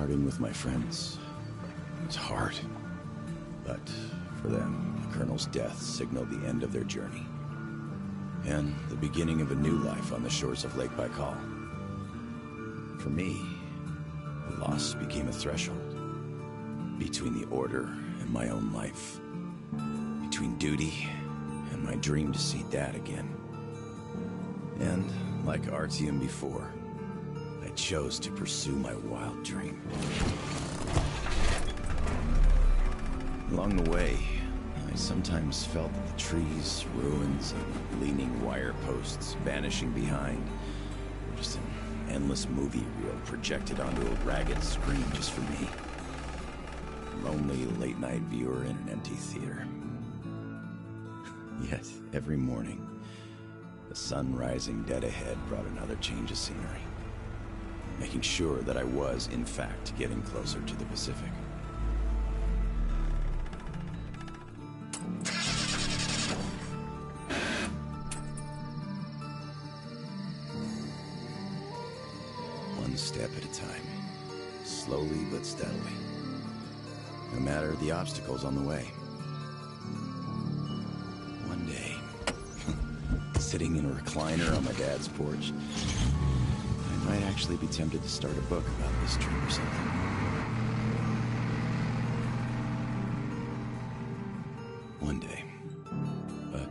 Parting with my friends was hard, but for them, the Colonel's death signaled the end of their journey and the beginning of a new life on the shores of Lake Baikal. For me, the loss became a threshold between the Order and my own life, between duty and my dream to see Dad again. And like Artyom before, I chose to pursue my wild dream. Along the way, I sometimes felt that the trees, ruins, and leaning wire posts vanishing behind were just an endless movie reel projected onto a ragged screen just for me. A lonely late-night viewer in an empty theater. Yet, every morning, the sun rising dead ahead brought another change of scenery, making sure that I was, in fact, getting closer to the Pacific. One step at a time, slowly but steadily, no matter the obstacles on the way. One day, sitting in a recliner on my dad's porch, I might actually be tempted to start a book about this dream or something. One day. But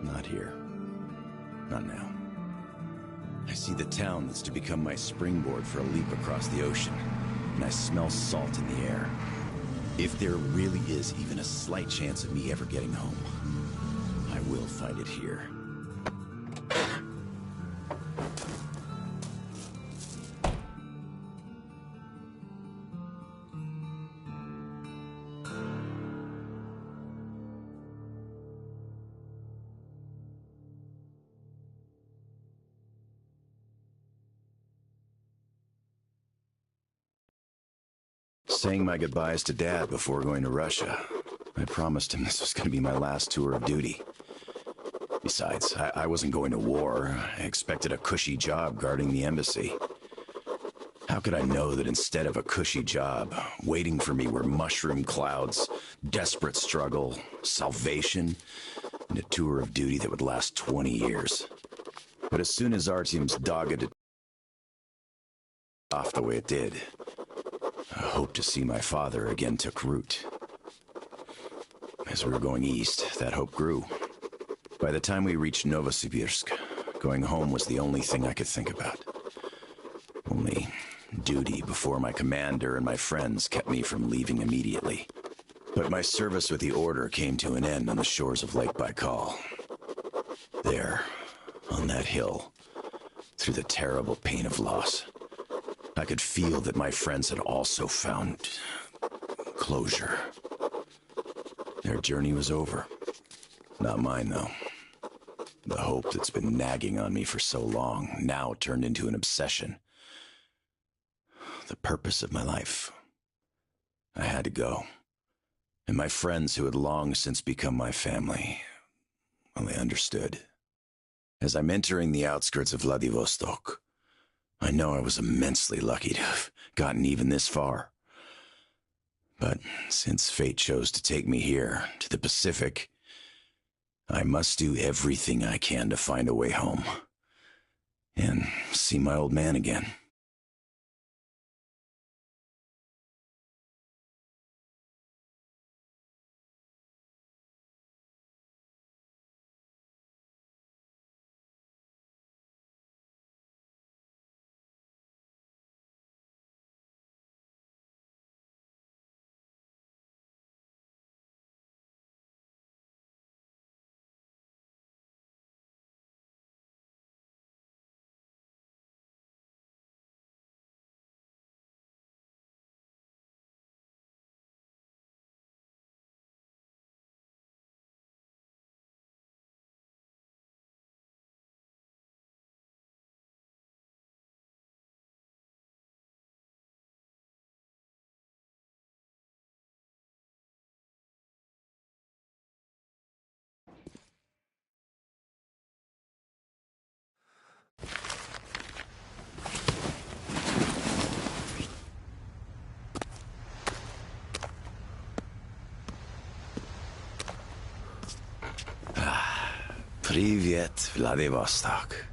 not here. Not now. I see the town that's to become my springboard for a leap across the ocean, and I smell salt in the air. If there really is even a slight chance of me ever getting home, I will find it here. Saying my goodbyes to Dad before going to Russia, I promised him this was going to be my last tour of duty. Besides, I wasn't going to war. I expected a cushy job guarding the embassy. How could I know that instead of a cushy job, waiting for me were mushroom clouds, desperate struggle, salvation, and a tour of duty that would last 20 years? But as soon as Artyom's dogged off the way it did, a hope to see my father again took root. As we were going east, that hope grew. By the time we reached Novosibirsk, going home was the only thing I could think about. Only duty before my commander and my friends kept me from leaving immediately. But my service with the Order came to an end on the shores of Lake Baikal. There, on that hill, through the terrible pain of loss, I could feel that my friends had also found closure. Their journey was over. Not mine, though. The hope that's been nagging on me for so long now turned into an obsession. The purpose of my life. I had to go. And my friends who had long since become my family, well, they understood. As I'm entering the outskirts of Vladivostok, I know I was immensely lucky to have gotten even this far. But since fate chose to take me here, to the Pacific, I must do everything I can to find a way home and see my old man again. Привет, Vladivostok.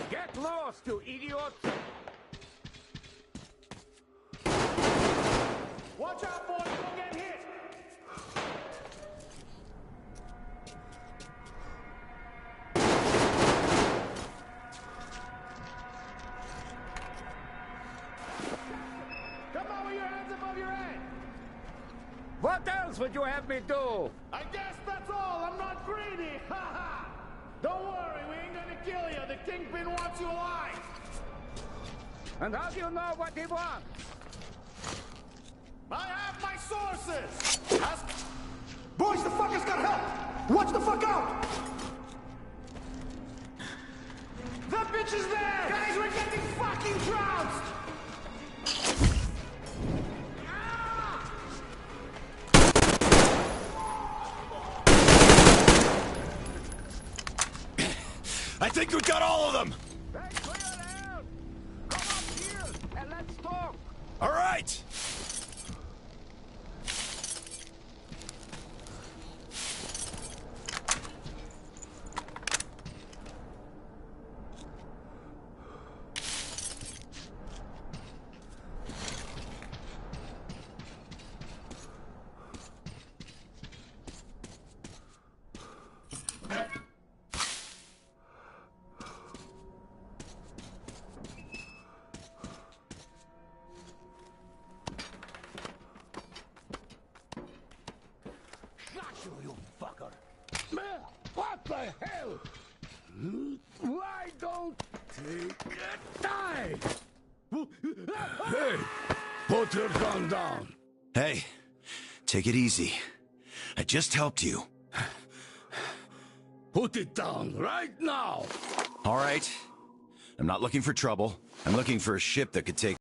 Get lost, you idiot! Watch out, boys! Don't get hit! Come on with your hands above your head! What else would you have me do? I guess that's all. I'm not greedy. Ha ha! Don't worry, we ain't gonna kill you. The Kingpin wants you alive. And how do you know what he wants? I have my sources. Boys, the fucker's got help! Watch the fuck out! That bitch is there! Guys, we're getting fucking trounced! I think we got all of them! Hey, clear out! Come up here and let's talk! All right! You fucker! What the hell? Why don't take a time? Hey! Put your gun down! Hey, take it easy. I just helped you. Put it down right now! All right. I'm not looking for trouble. I'm looking for a ship that could take...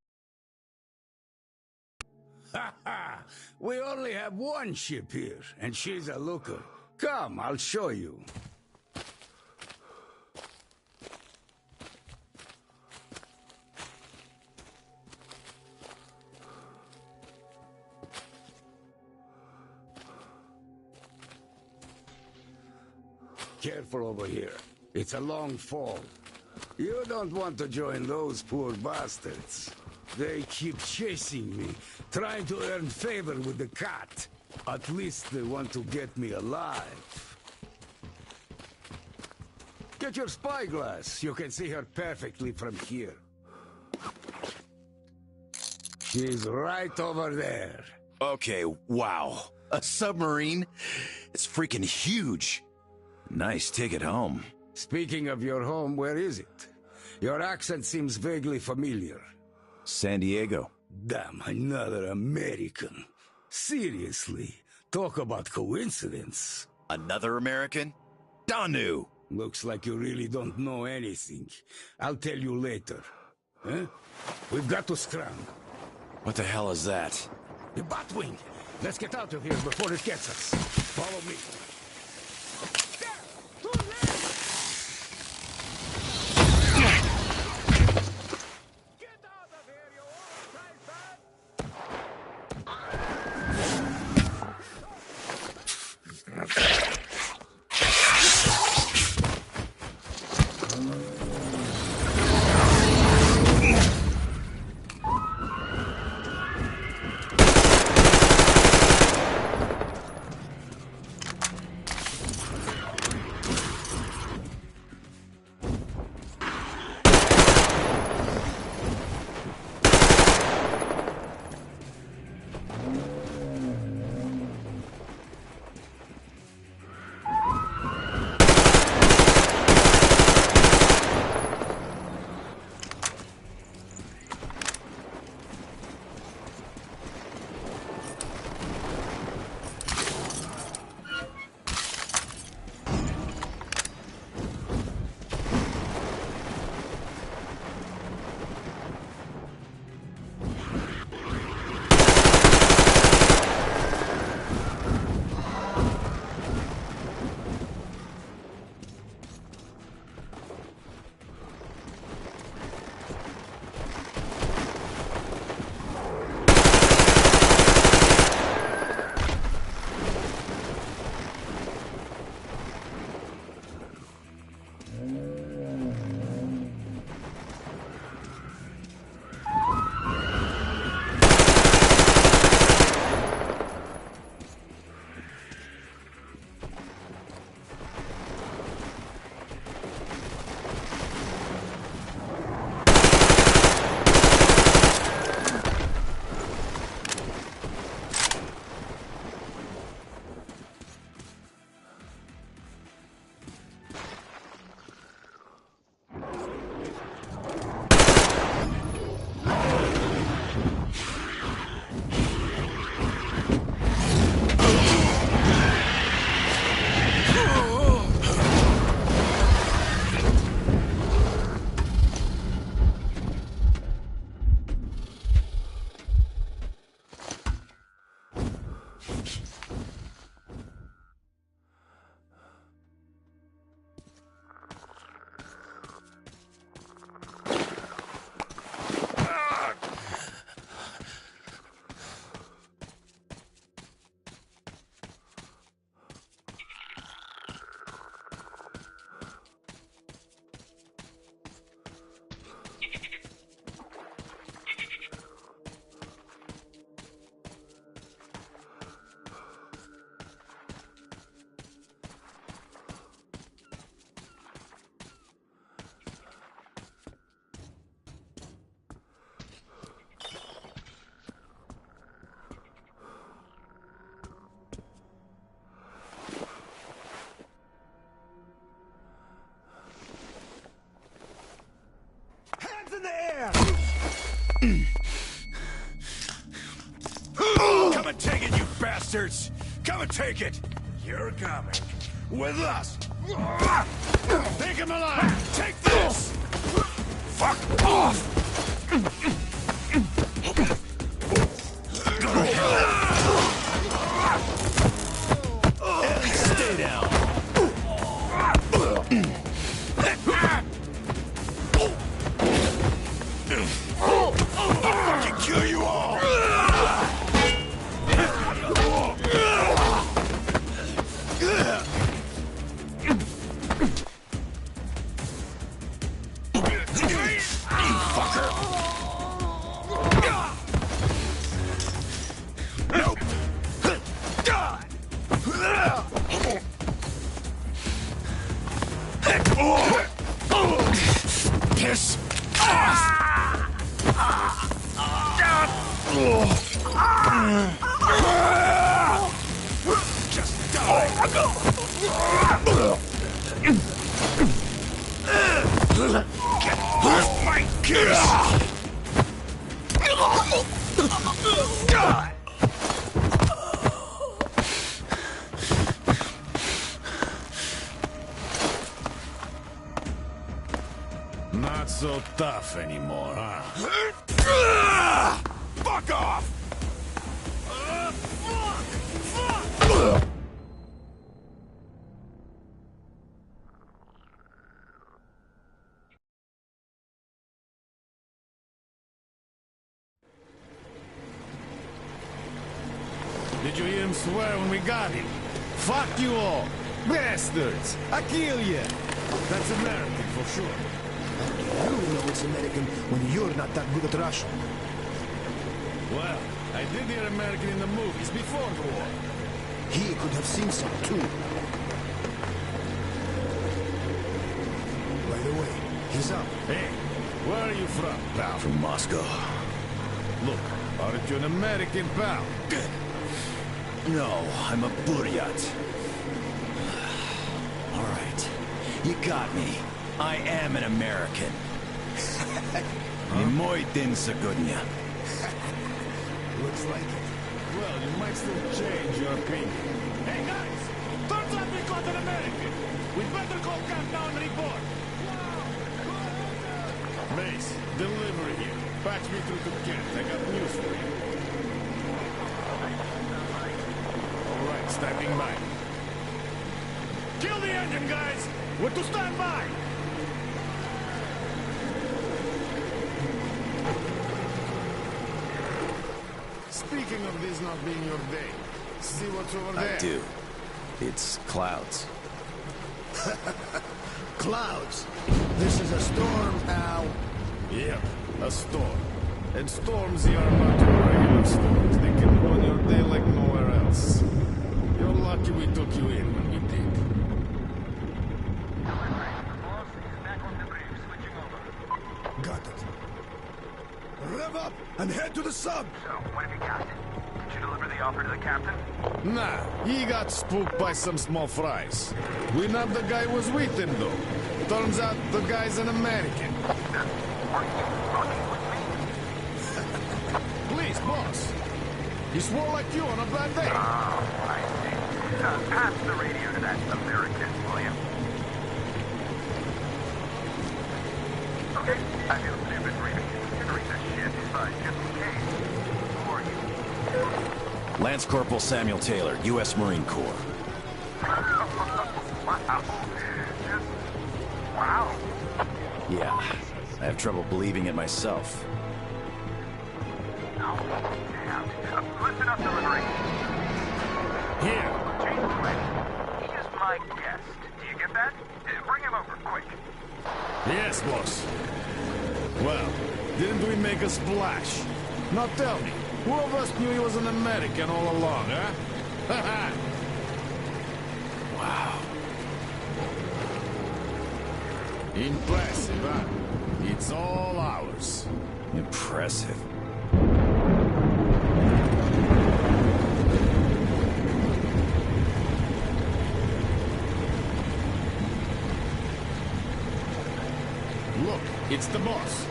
Ha ha! We only have one ship here, and she's a looker. Come, I'll show you. Careful over here. It's a long fall. You don't want to join those poor bastards. They keep chasing me, trying to earn favor with the cat. At least they want to get me alive. Get your spyglass. You can see her perfectly from here. She's right over there. Okay, wow. A submarine? It's freaking huge. Nice ticket home. Speaking of your home, where is it? Your accent seems vaguely familiar. San Diego. Damn, another American. Seriously, talk about coincidence. Another American? Danu! Looks like you really don't know anything. I'll tell you later. Huh? We've got to scram. What the hell is that? The Batwing! Let's get out of here before it gets us. Follow me. Get out of here, you old bastards! Come and take it! You're coming. With us! Take him alive! Take this! Fuck off! Stay down. I'll fucking kill you all! Piss off! Just die! Get off my kiss! Not so tough anymore, huh? Fuck off! Fuck! Did you hear him swear when we got him? Fuck you all! Bastards! I kill you! That's American for sure. You know it's American when you're not that good at Russian. Well, I did hear American in the movies before the war. He could have seen some too. By the way, he's up. Hey, where are you from, pal? From Moscow. Look, aren't you an American, pal? No, I'm a Buryat. All right, you got me. I am an American. И мой день сегодня. Looks like it. Well, you might still change your opinion. Hey, guys! Turns out we got an American! We better call Camp down and report! Mace, delivery here. Patch me through to Kent. I got news for you. All right, standing by. Kill the engine, guys! We're to stand by! Speaking of this not being your day, see what's over there? I do. It's clouds. Clouds. This is a storm, pal. Yep, a storm. And storms here are not your regular storms. They can ruin your day like nowhere else. You're lucky we took you in when we did. Got it. Rev up and head to the sub. So, what have you got? Did you deliver the offer to the captain? Nah, he got spooked by some small fries. We nabbed the guy who was with him, though. Turns out the guy's an American. Are you fucking with me? Please, boss. He swore like you on a bad day. Oh, I see. Pass the radio to that American, will you? Okay, I feel stupid for even considering this shit, but just in case, who are you? Lance Corporal Samuel Taylor, U.S. Marine Corps. Wow. Just... wow. Yeah, I have trouble believing it myself. Oh, damn. Listen up, delivery. Here. James Flynn. He is my guest. Do you get that? Bring him over, quick. Yes, boss. Well, didn't we make a splash? Now tell me, who of us knew he was an American all along, huh? Haha! Wow. Impressive, huh? It's all ours. Impressive. Look, it's the boss.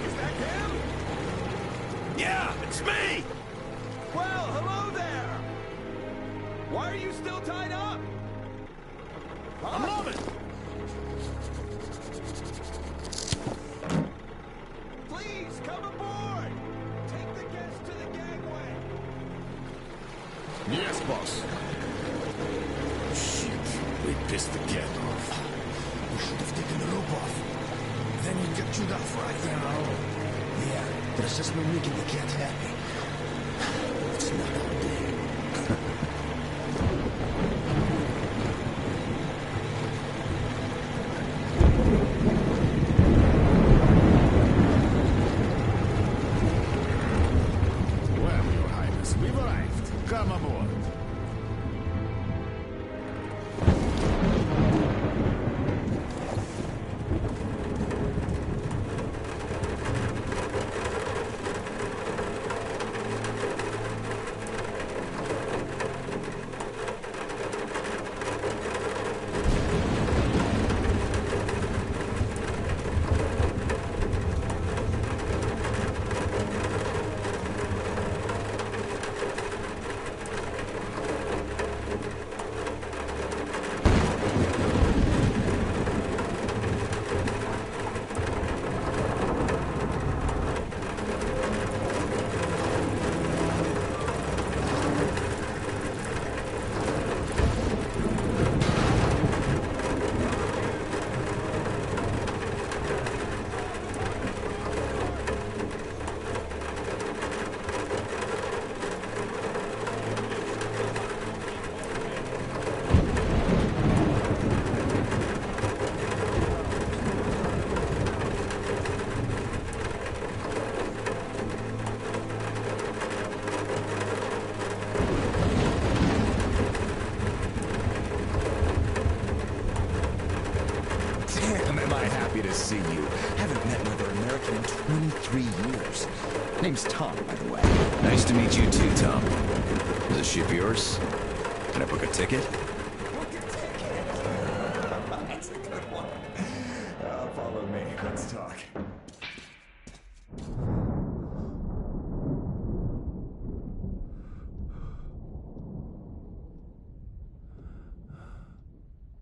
Is that him? It's me! Well, hello there! Why are you still tied up? A moment! Please, come aboard! Take the guests to the gangway! Yes, boss. Shit, we pissed the cat off. We should have taken the rope off. Then you'd get chewed off right there, Raul. Yeah, there's just no making the cat happy. It's not our day. Well, Your Highness, we've arrived. Come aboard. Damn, am I happy to see you. Haven't met another American in 23 years. Name's Tom, by the way. Nice to meet you too, Tom. Is the ship yours? Can I book a ticket? That's a good one. Follow me. Let's talk.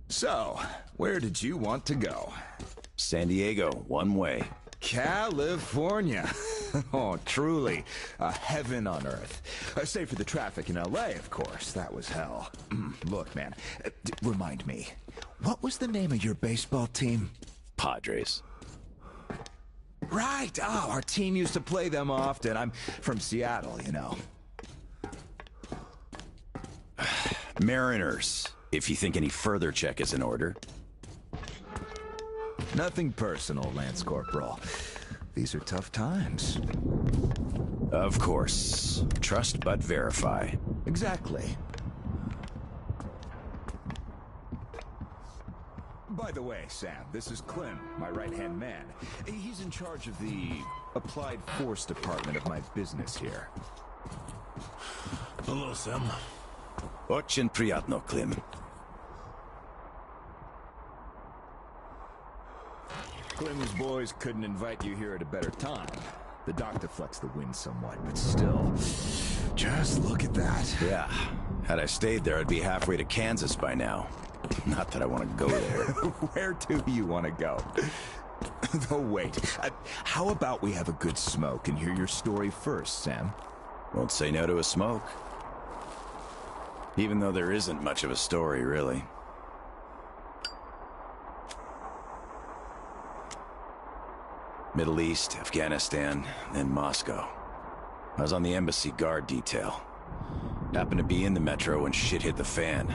So, where did you want to go? San Diego, one way. California. Oh, truly. A heaven on earth. Save for the traffic in LA, of course. That was hell. Look, man, remind me. What was the name of your baseball team? Padres. Right. Oh, our team used to play them often. I'm from Seattle, you know. Mariners. If you think any further check is in order. Nothing personal, Lance Corporal. These are tough times. Of course. Trust but verify. Exactly. By the way, Sam, this is Clem, my right-hand man. He's in charge of the Applied Force department of my business here. Hello, Sam. Очень приятно, Clem. Clem's boys couldn't invite you here at a better time. The doctor flexed the wind somewhat, but still. Just look at that. Yeah. Had I stayed there, I'd be halfway to Kansas by now. Not that I want to go there. Where do you want to go? Oh, wait. How about we have a good smoke and hear your story first, Sam? Won't say no to a smoke. Even though there isn't much of a story, really. Middle East, Afghanistan, then Moscow. I was on the embassy guard detail. Happened to be in the metro when shit hit the fan.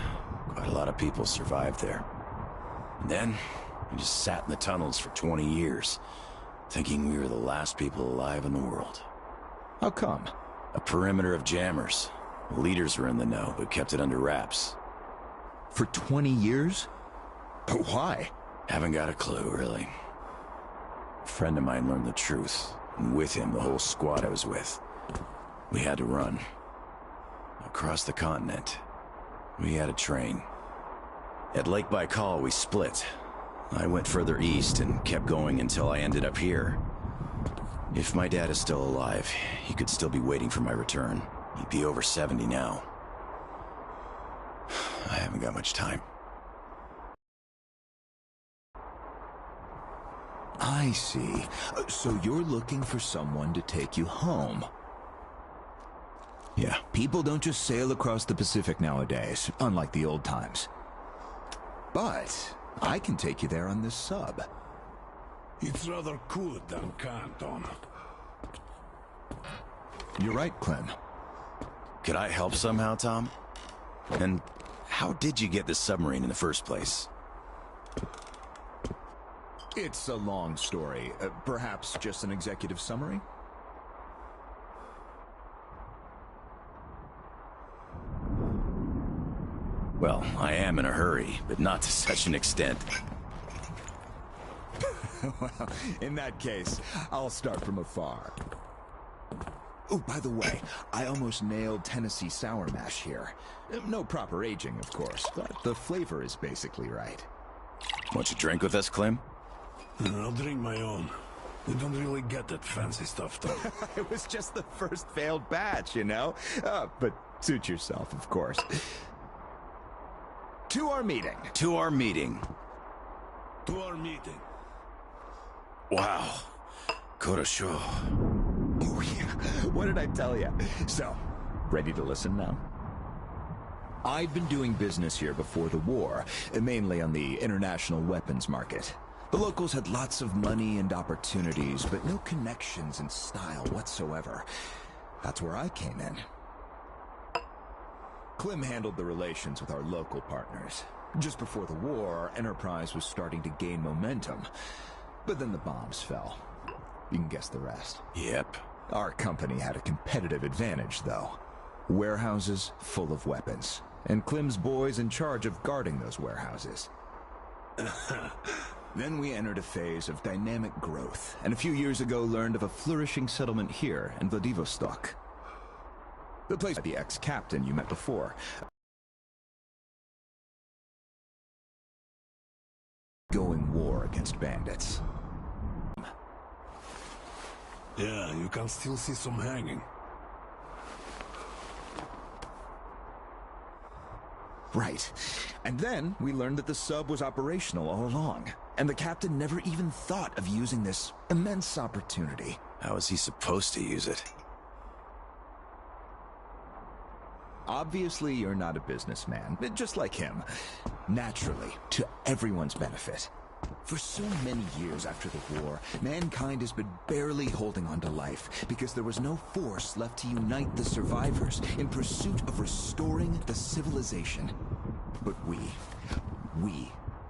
Quite a lot of people survived there. And then, we just sat in the tunnels for 20 years, thinking we were the last people alive in the world. How come? A perimeter of jammers. The leaders were in the know, but kept it under wraps. For 20 years? But why? Haven't got a clue, really. A friend of mine learned the truth, and with him, the whole squad I was with. We had to run. Across the continent. We had a train. At Lake Baikal, we split. I went further east and kept going until I ended up here. If my dad is still alive, he could still be waiting for my return. He'd be over 70 now. I haven't got much time. I see. So you're looking for someone to take you home. Yeah. People don't just sail across the Pacific nowadays, unlike the old times. But I can take you there on this sub. It's rather cool than Canton. You're right, Clem. Could I help somehow, Tom? And how did you get this submarine in the first place? It's a long story. Perhaps just an executive summary? Well, I am in a hurry, but not to such an extent. Well, in that case, I'll start from afar. Oh, by the way, I almost nailed Tennessee sour mash here. No proper aging, of course, but the flavor is basically right. Want you drink with us, Clem? I'll drink my own. We don't really get that fancy stuff, though. It was just the first failed batch, you know? But suit yourself, of course. To our meeting. To our meeting. To our meeting. Wow. Korosho. Oh, yeah. What did I tell you? So, ready to listen now? I'd been doing business here before the war, mainly on the international weapons market. The locals had lots of money and opportunities, but no connections and style whatsoever. That's where I came in. Clem handled the relations with our local partners. Just before the war, our enterprise was starting to gain momentum. But then the bombs fell. You can guess the rest. Yep. Our company had a competitive advantage, though. Warehouses full of weapons. And Clem's boys in charge of guarding those warehouses. Then we entered a phase of dynamic growth, and a few years ago learned of a flourishing settlement here in Vladivostok. The place by the ex-captain you met before. Going war against bandits. Yeah, you can still see some hanging. Right. And then we learned that the sub was operational all along, and the captain never even thought of using this immense opportunity. How is he supposed to use it? Obviously, you're not a businessman, but just like him. Naturally, to everyone's benefit. For so many years after the war, mankind has been barely holding on to life because there was no force left to unite the survivors in pursuit of restoring the civilization. But we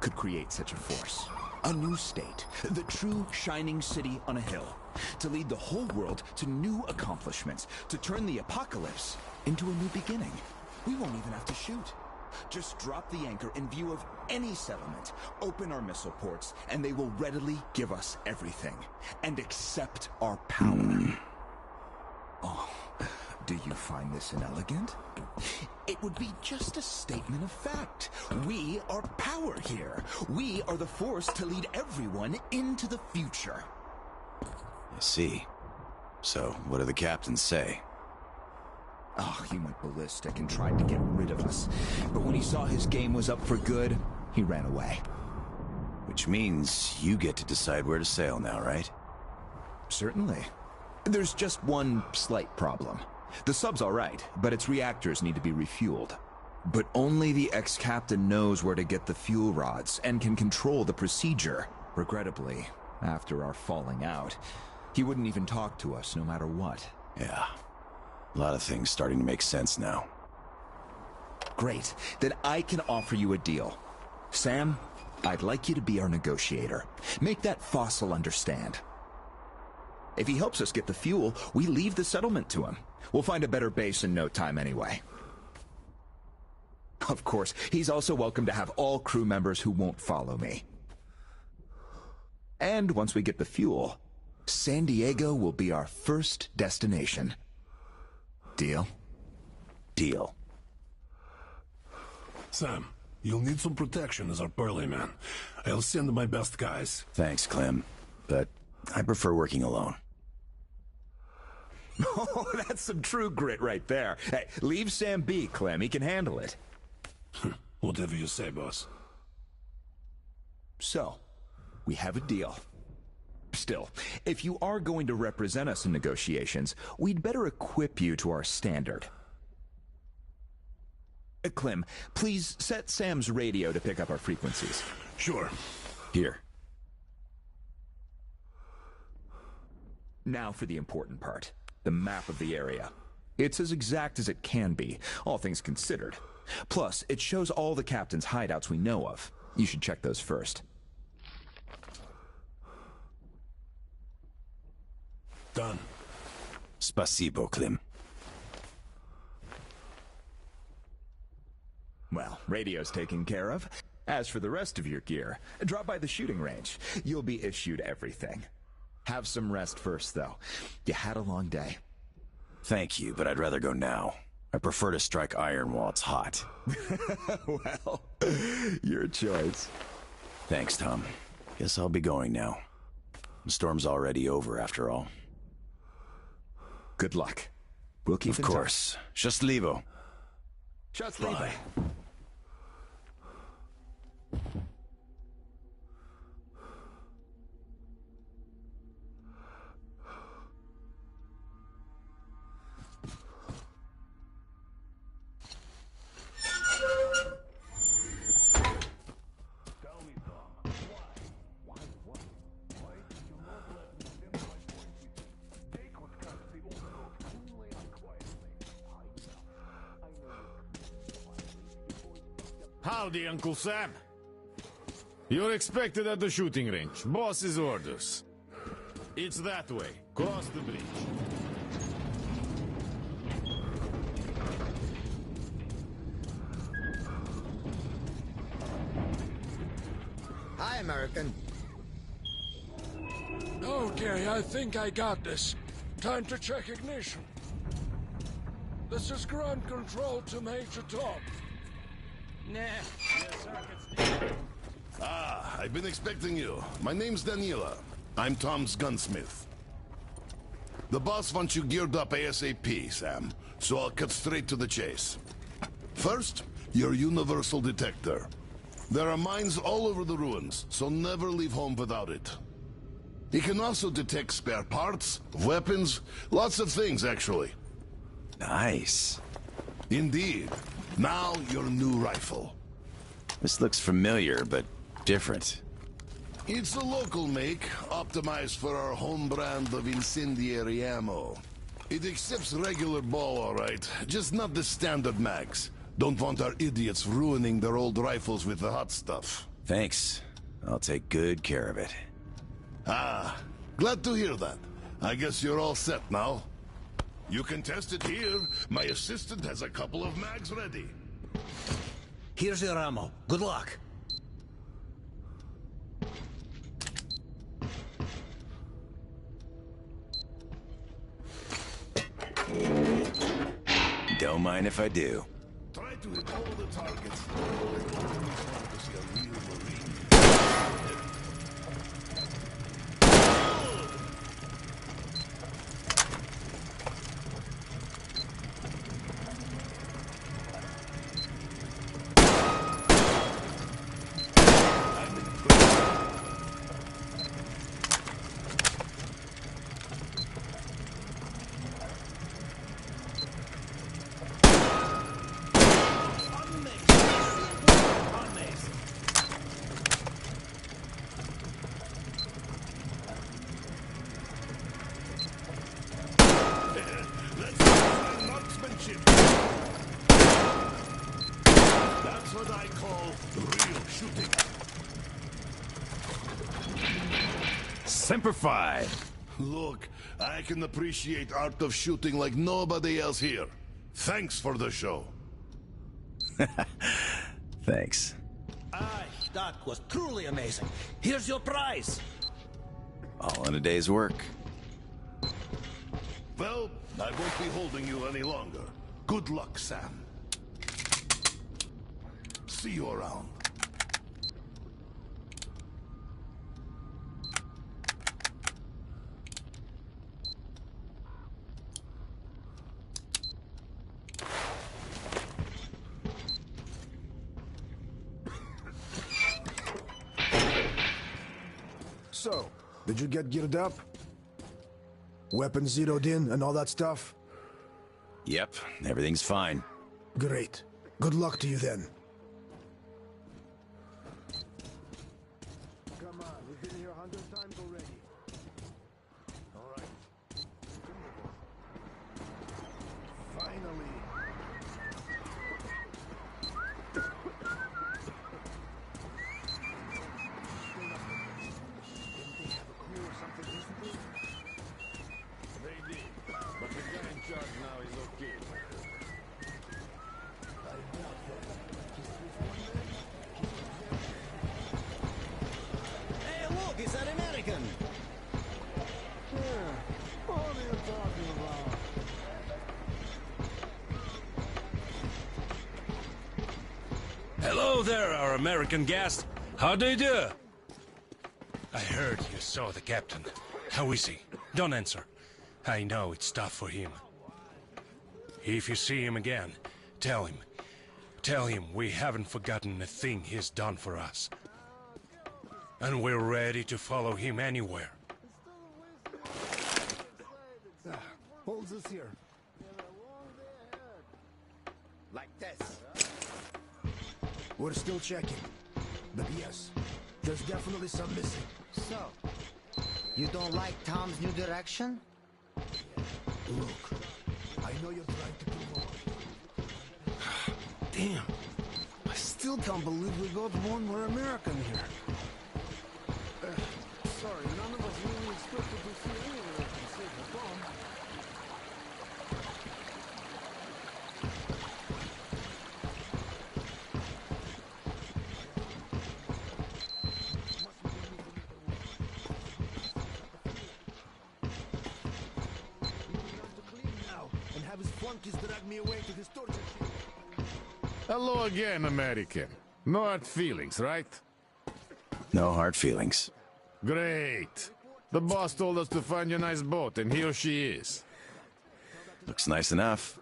could create such a force. A new state, the true shining city on a hill, to lead the whole world to new accomplishments, to turn the apocalypse into a new beginning. We won't even have to shoot. Just drop the anchor in view of any settlement, open our missile ports, and they will readily give us everything, and accept our power. Oh, do you find this inelegant? It would be just a statement of fact. We are power here. We are the force to lead everyone into the future. I see. So, what do the captains say? Oh, he went ballistic and tried to get rid of us. But when he saw his game was up for good, he ran away. Which means you get to decide where to sail now, right? Certainly. There's just one slight problem. The sub's all right, but its reactors need to be refueled. But only the ex-captain knows where to get the fuel rods and can control the procedure. Regrettably, after our falling out, he wouldn't even talk to us no matter what. Yeah. A lot of things starting to make sense now. Great. Then I can offer you a deal. Sam, I'd like you to be our negotiator. Make that fossil understand. If he helps us get the fuel, we leave the settlement to him. We'll find a better base in no time anyway. Of course, he's also welcome to have all crew members who won't follow me. And once we get the fuel, San Diego will be our first destination. Deal? Deal. Sam, you'll need some protection as our burly man. I'll send my best guys. Thanks, Clem. But I prefer working alone. Oh, that's some true grit right there. Hey, leave Sam be, Clem. He can handle it. Whatever you say, boss. So, we have a deal. Still, if you are going to represent us in negotiations, we'd better equip you to our standard. Clem, please set Sam's radio to pick up our frequencies. Sure. Here. Now for the important part. The map of the area. It's as exact as it can be, all things considered. Plus, it shows all the captain's hideouts we know of. You should check those first. Done. Spasibo, Clem. Well, radio's taken care of. As for the rest of your gear, drop by the shooting range. You'll be issued everything. Have some rest first, though. You had a long day. Thank you, but I'd rather go now. I prefer to strike iron while it's hot. Well, your choice. Thanks, Tom. Guess I'll be going now. The storm's already over, after all. Good luck. We'll keep Of in touch. course. Счастливо. Счастливо. Howdy, Uncle Sam. You're expected at the shooting range. Boss's orders. It's that way. Cross the bridge. Hi, American. Okay, I think I got this. Time to check ignition. This is ground control to Major Tom. Ah, I've been expecting you. My name's Daniela. I'm Tom's gunsmith. The boss wants you geared up ASAP, Sam, so I'll cut straight to the chase. First, your universal detector. There are mines all over the ruins, so never leave home without it. It can also detect spare parts, weapons, lots of things, actually. Nice. Indeed. Now, your new rifle. This looks familiar, but different. It's a local make, optimized for our home brand of incendiary ammo. It accepts regular ball, all right, just not the standard mags. Don't want our idiots ruining their old rifles with the hot stuff. Thanks. I'll take good care of it. Ah, glad to hear that. I guess you're all set now. You can test it here. My assistant has a couple of mags ready. Here's your ammo. Good luck. Don't mind if I do. Try to hit all the targets. To see a real Marine. That's what I call real shooting. Semper Fi. Look, I can appreciate art of shooting like nobody else here. Thanks for the show. Thanks. Aye, that was truly amazing. Here's your prize. All in a day's work. Well, I won't be holding you any longer. Good luck, Sam. See you around. So, did you get geared up? Weapons zeroed in and all that stuff? Yep, everything's fine. Great. Good luck to you then. Come on, we've been here 100 times already. All right. Finally. They did, but the guy in charge now is okay. Hey, look, it's that American. What are you talking about? Hello there, our American guest. How do you do? I heard you saw the captain. How is he? Don't answer. I know it's tough for him. If you see him again, tell him. Tell him we haven't forgotten a thing he's done for us. And we're ready to follow him anywhere. Holds us here. Like this. We're still checking. But yes, there's definitely some missing. So, you don't like Tom's new direction? Look, I know you're trying to provoke me. Damn. I still can't believe we got one more American here. Sorry, none of us really expected to see any Americans save the bomb. And have his flunkies drag me away to his torture chamber. Hello again, American. No hard feelings, right? No hard feelings. Great. The boss told us to find you a nice boat, and here she is. Looks nice enough.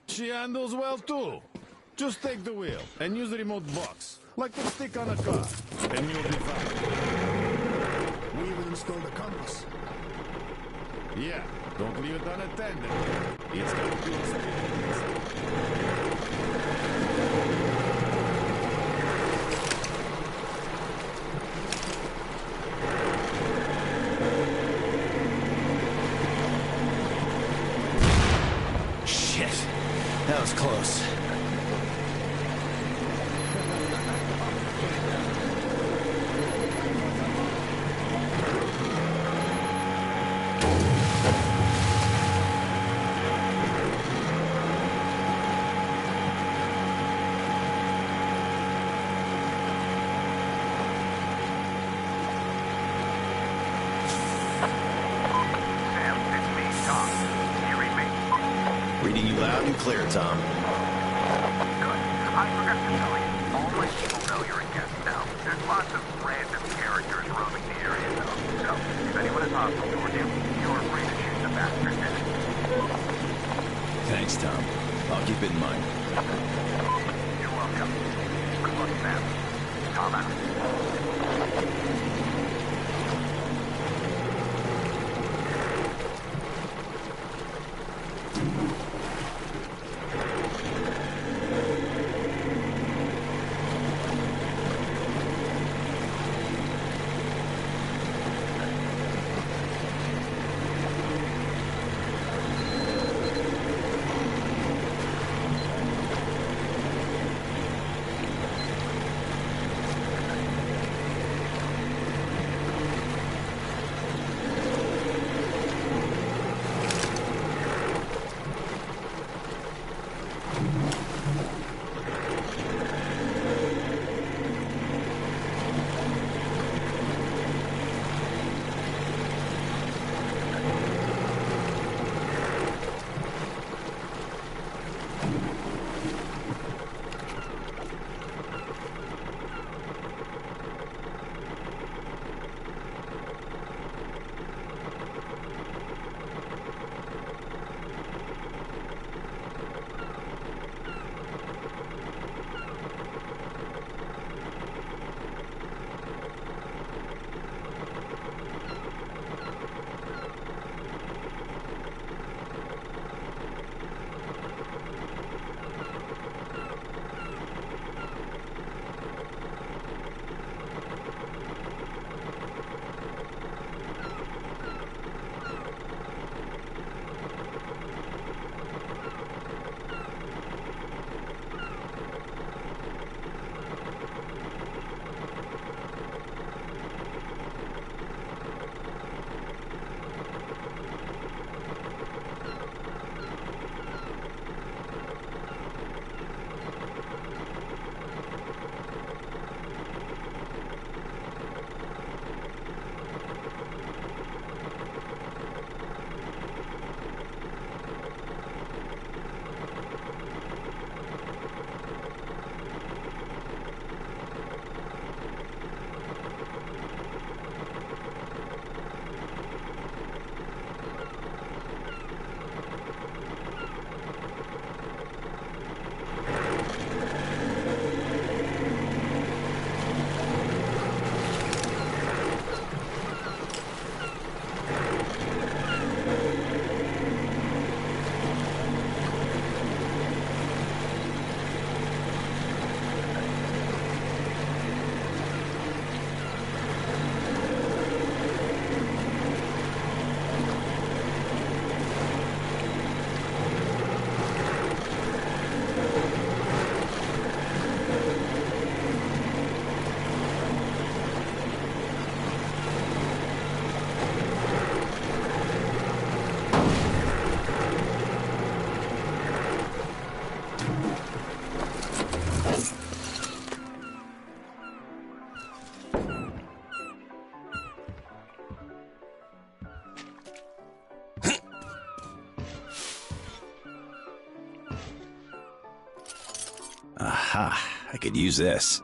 She handles well, too. Just take the wheel and use the remote box, like the stick on a car, and you'll be fine. We even installed a compass. Yeah, don't leave it unattended. It's got good speed. Shit. That was close. Sam, it's me, Tom. Can you read me? Reading you loud and clear, Tom. Good. I forgot to tell you. All my people know you're a guest now. There's lots of random characters roaming the area, though. So, if anyone is hostile toward you, you're free to shoot the bastard dead. Thanks, Tom. I'll keep it in mind. You're welcome. Good luck, Sam. Tom out. Aha, I could use this.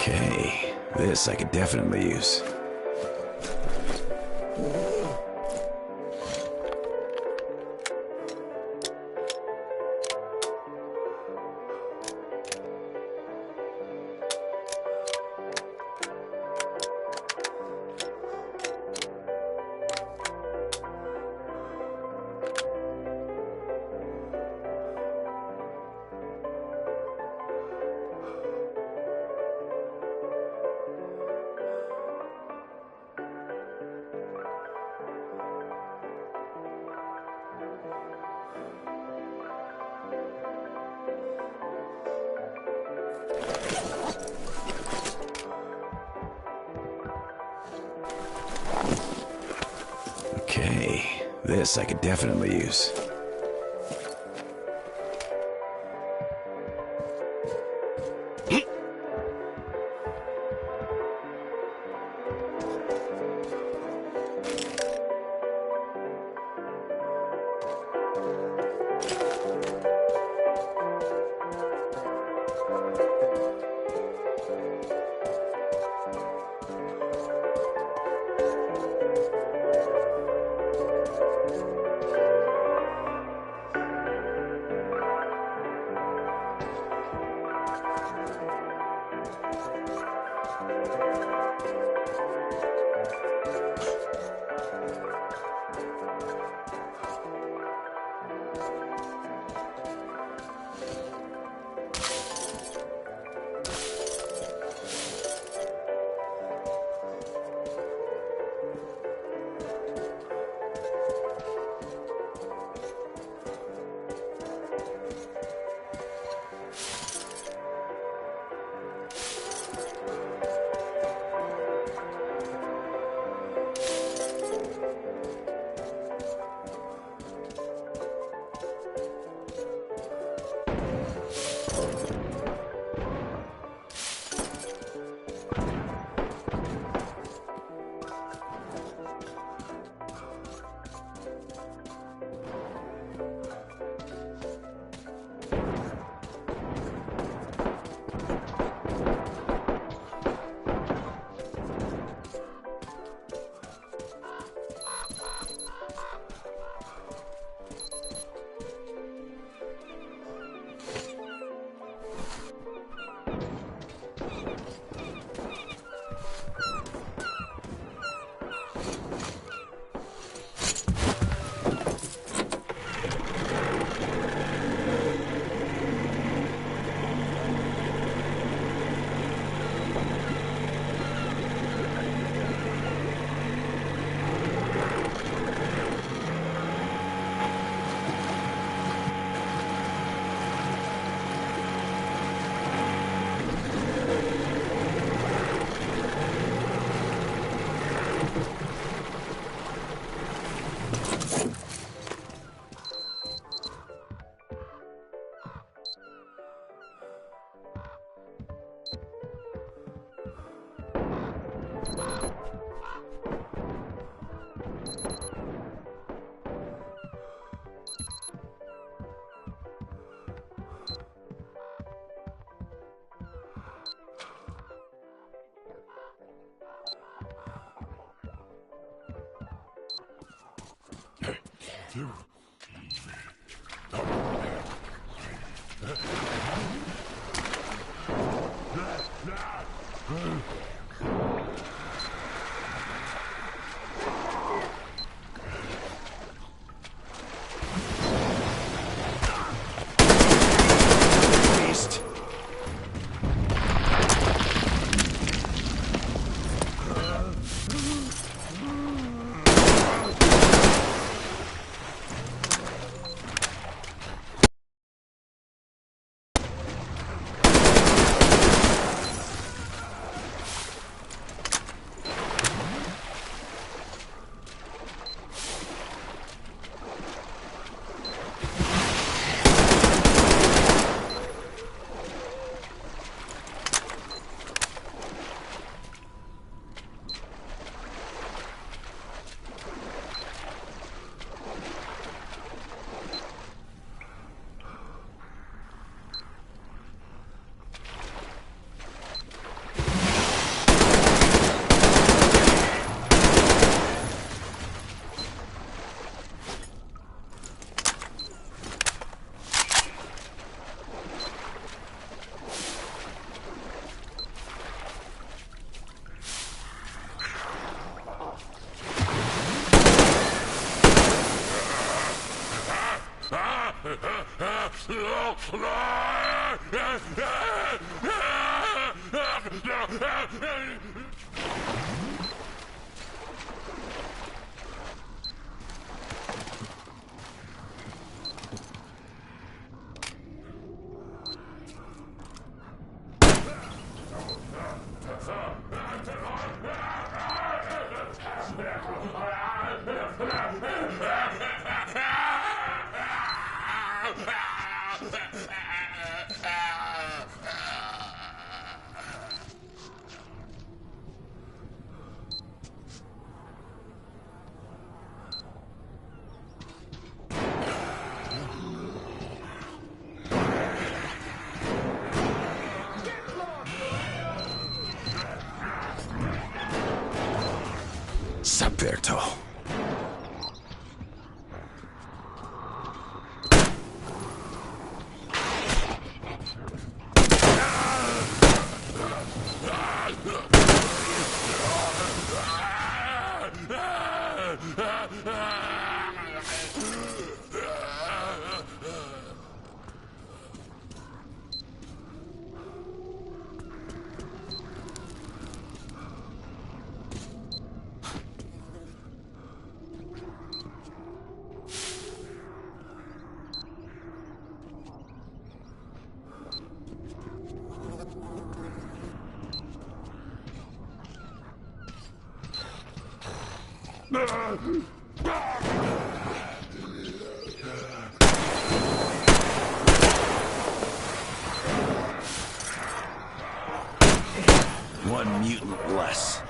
Okay, this I could definitely use. Okay, this I could definitely use. Saperto. One mutant less.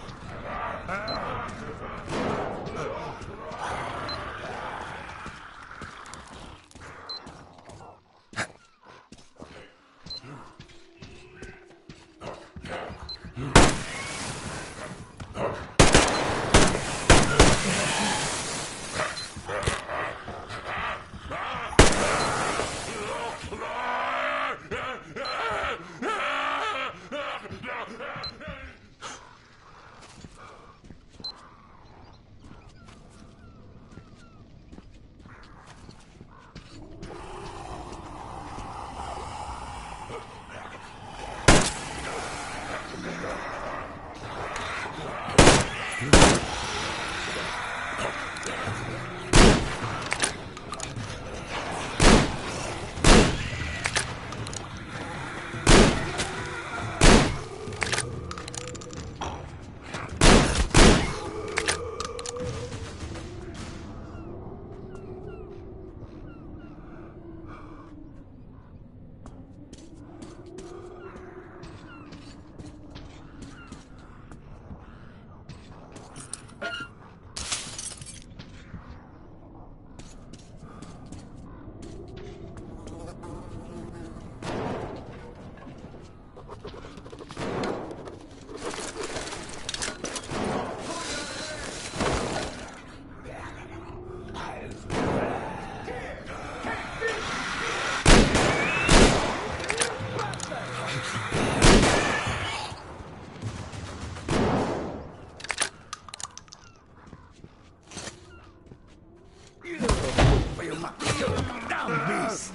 Damn beast!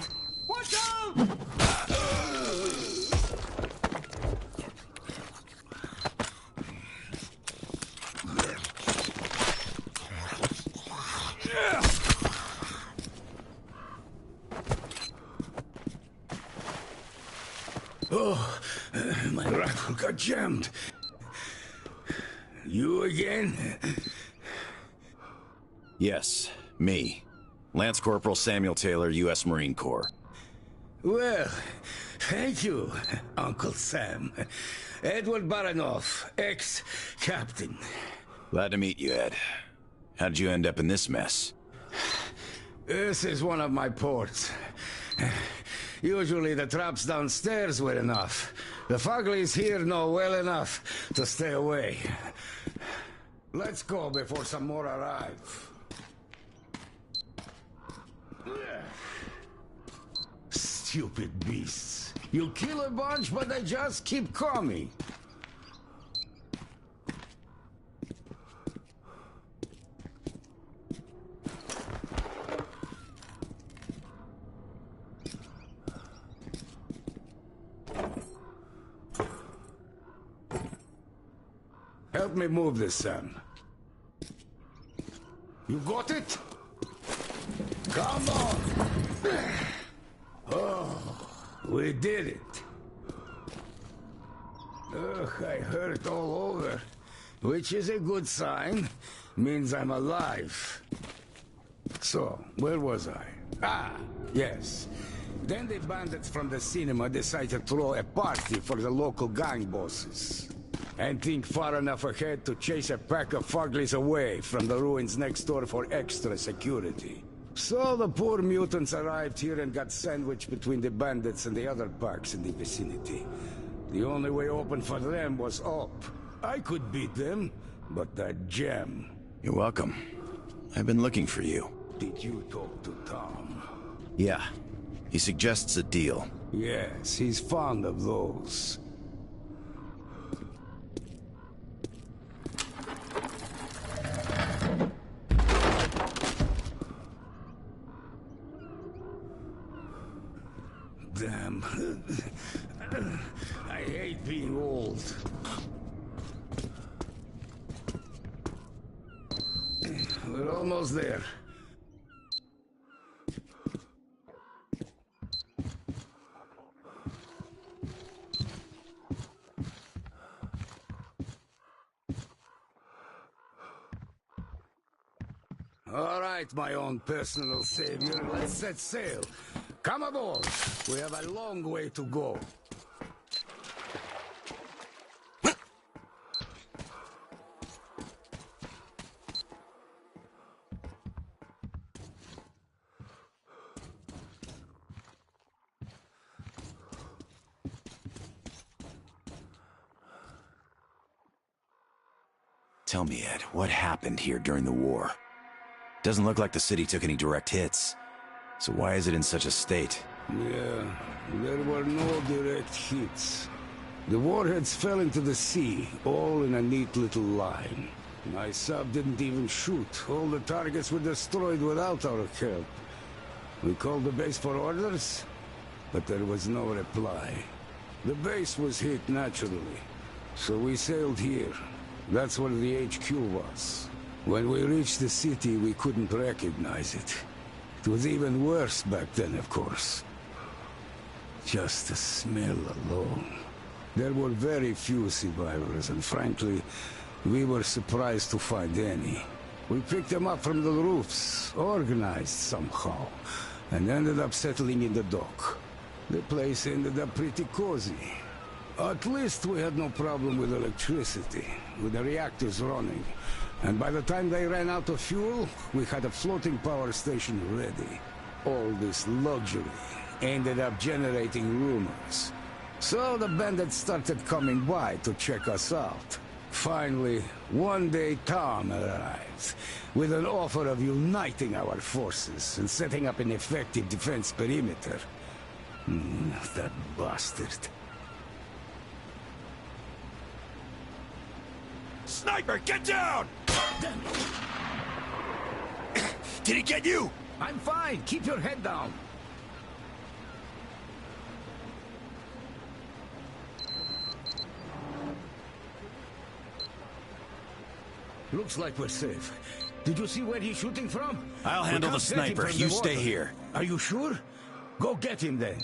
Watch out! Oh, my rifle got jammed. You again? Yes, me. Lance Corporal Samuel Taylor, U.S. Marine Corps. Well, thank you, Uncle Sam. Edward Baranoff, ex-captain. Glad to meet you, Ed. How'd you end up in this mess? This is one of my ports. Usually the traps downstairs were enough. The Fuglies here know well enough to stay away. Let's go before some more arrive. Stupid beasts. You kill a bunch, but they just keep coming. Help me move this, Sam. You got it? Come on! Oh, we did it. Ugh, I hurt all over, which is a good sign. Means I'm alive. So, where was I? Ah, yes. Then the bandits from the cinema decided to throw a party for the local gang bosses. And think far enough ahead to chase a pack of fuglies away from the ruins next door for extra security. So the poor mutants arrived here and got sandwiched between the bandits and the other packs in the vicinity. The only way open for them was up. I could beat them, but that gem... You're welcome. I've been looking for you. Did you talk to Tom? Yeah. He suggests a deal. Yes, he's fond of those. Damn. I hate being old. We're almost there. All right, my own personal savior, let's set sail. Come aboard. We have a long way to go. Tell me, Ed, what happened here during the war? Doesn't look like the city took any direct hits. So why is it in such a state? Yeah, there were no direct hits. The warheads fell into the sea, all in a neat little line. My sub didn't even shoot. All the targets were destroyed without our help. We called the base for orders, but there was no reply. The base was hit naturally, so we sailed here. That's where the HQ was. When we reached the city, we couldn't recognize it. It was even worse back then, of course. Just the smell alone. There were very few survivors, and frankly, we were surprised to find any. We picked them up from the roofs, organized somehow, and ended up settling in the dock. The place ended up pretty cozy. At least we had no problem with electricity, with the reactors running. And by the time they ran out of fuel, we had a floating power station ready. All this luxury ended up generating rumors. So the bandits started coming by to check us out. Finally, one day Tom arrived, with an offer of uniting our forces and setting up an effective defense perimeter. That bastard. Sniper, get down! Did he get you? I'm fine. Keep your head down. Looks like we're safe. Did you see where he's shooting from? I'll handle the sniper. You stay here. Are you sure? Go get him then.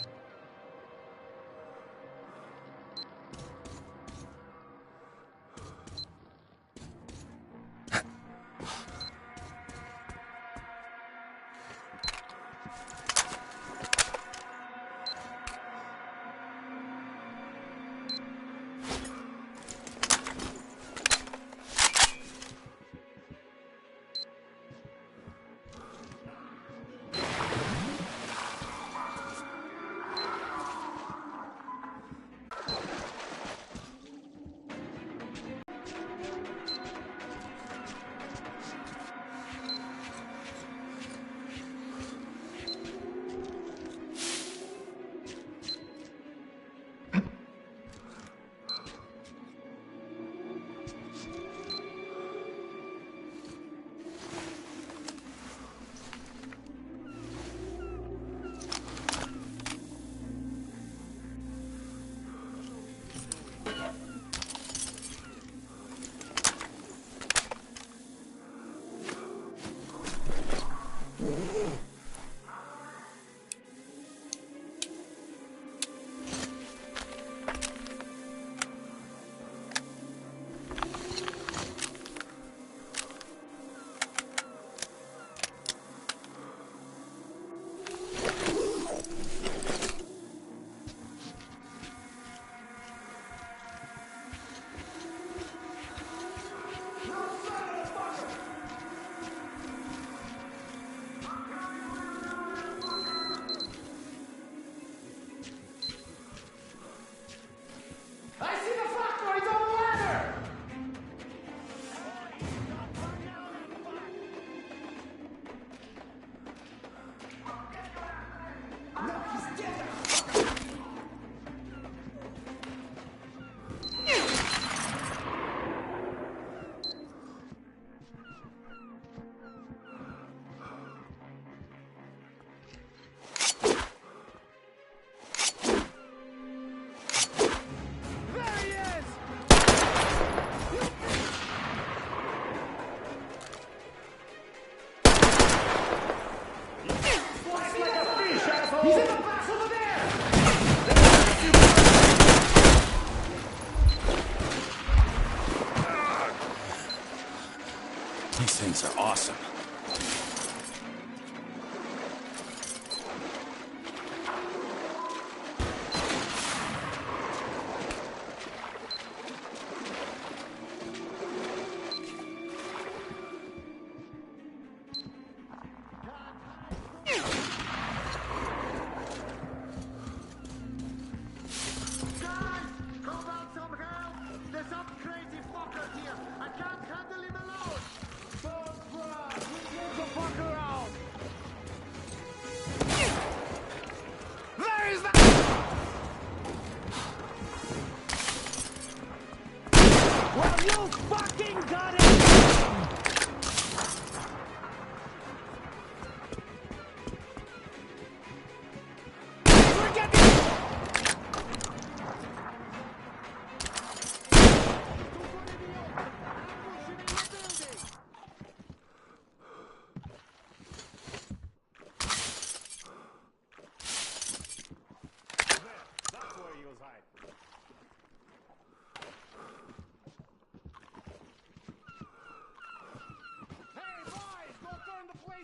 Well, you fucking got it!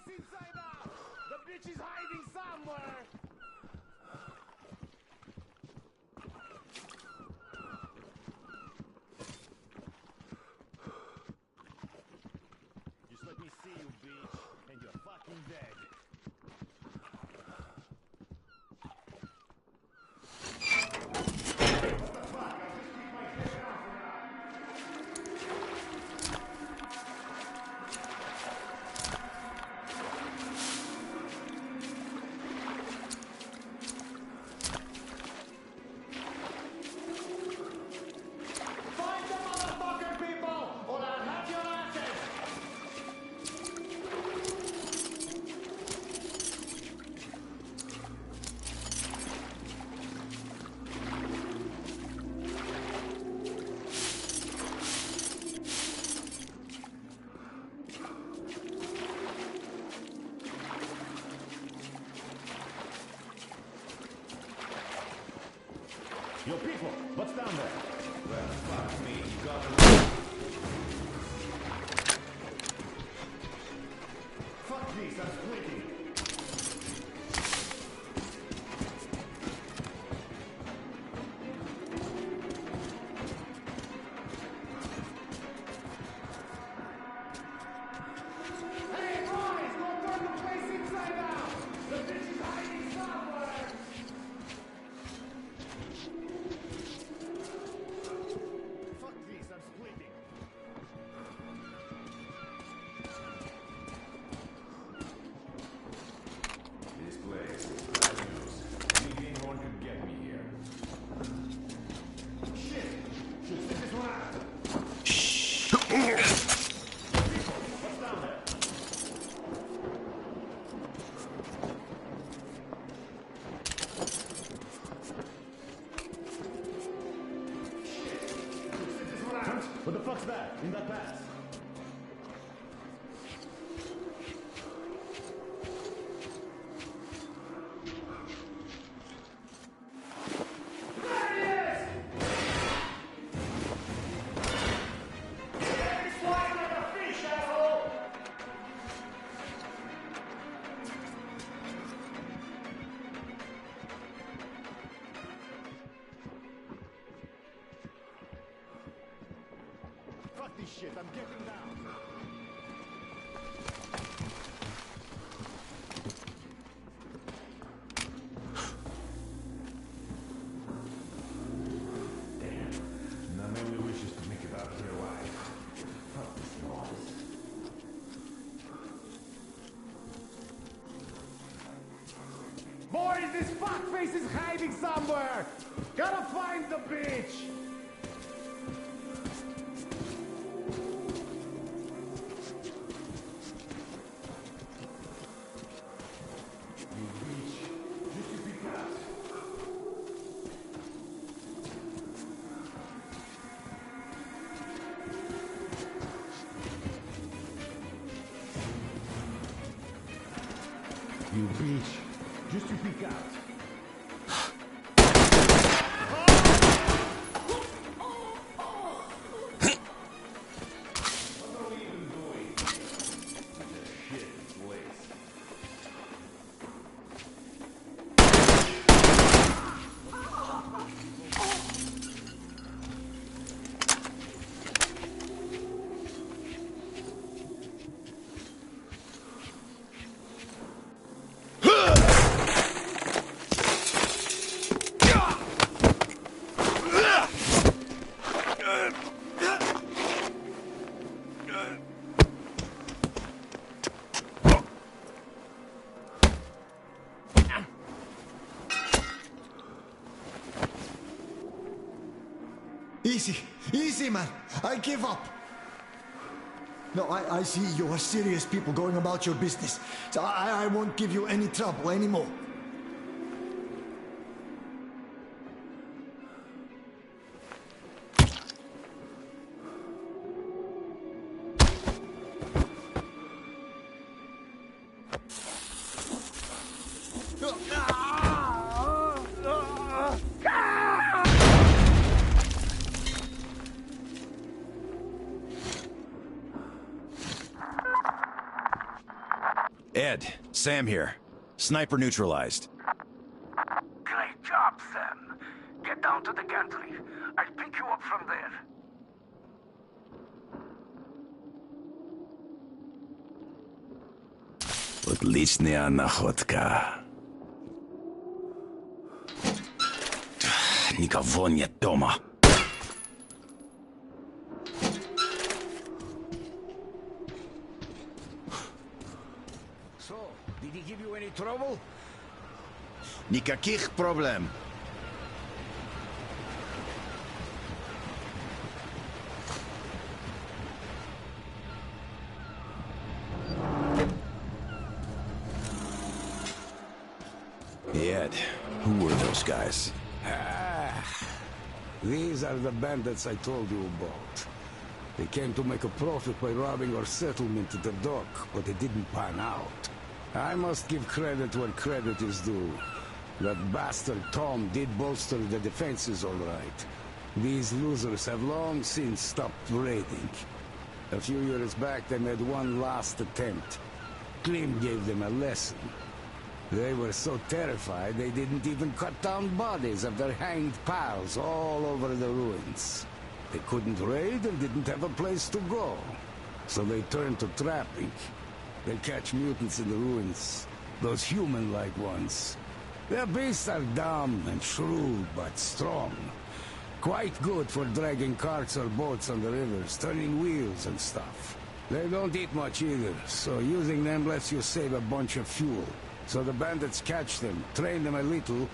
Inside out! The bitch is hiding somewhere! Just let me see you, bitch, and you're fucking dead. Yo, people, what's down there? Well, fuck me, you got it. Fuck this, I'm splitting. Hey, boys, go turn the place inside out! The bitch is hiding somewhere! Fuck this, I'm splitting. This place is bad news. Anything one could get me here. Shit! Should sit this one out. What's down there? What the fuck's that? In that pass? There he is! He's flying like a fish, asshole! Fuck this shit, I'm getting down. Damn. Now maybe wishes to make it out of here alive. Fuck this noise. Boys, this fuckface is hiding somewhere! Gotta find the bitch! You bitch, just to peek out. What are we even doing? Such a shit place. Easy. Easy, man. I give up. No, I see you are serious people going about your business. So I won't give you any trouble anymore. Ed, Sam here. Sniper neutralized. Great job, Sam. Get down to the gantry. I'll pick you up from there. Отличная находка. Никого нет дома. So, did he give you any trouble? Никаких проблем. Ed, who were those guys? These are the bandits I told you about. They came to make a profit by robbing our settlement at the dock, but it didn't pan out. I must give credit where credit is due. That bastard Tom did bolster the defenses all right. These losers have long since stopped raiding. A few years back they made one last attempt. Klim gave them a lesson. They were so terrified they didn't even cut down bodies of their hanged pals all over the ruins. They couldn't raid and didn't have a place to go. So they turned to trapping. They catch mutants in the ruins. Those human-like ones. Their beasts are dumb and shrewd, but strong. Quite good for dragging carts or boats on the rivers, turning wheels and stuff. They don't eat much either, so using them lets you save a bunch of fuel. So the bandits catch them, train them a little,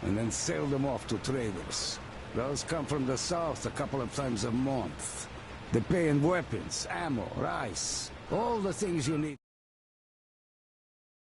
and then sell them off to traders. Those come from the south a couple of times a month. They pay in weapons, ammo, rice, all the things you need.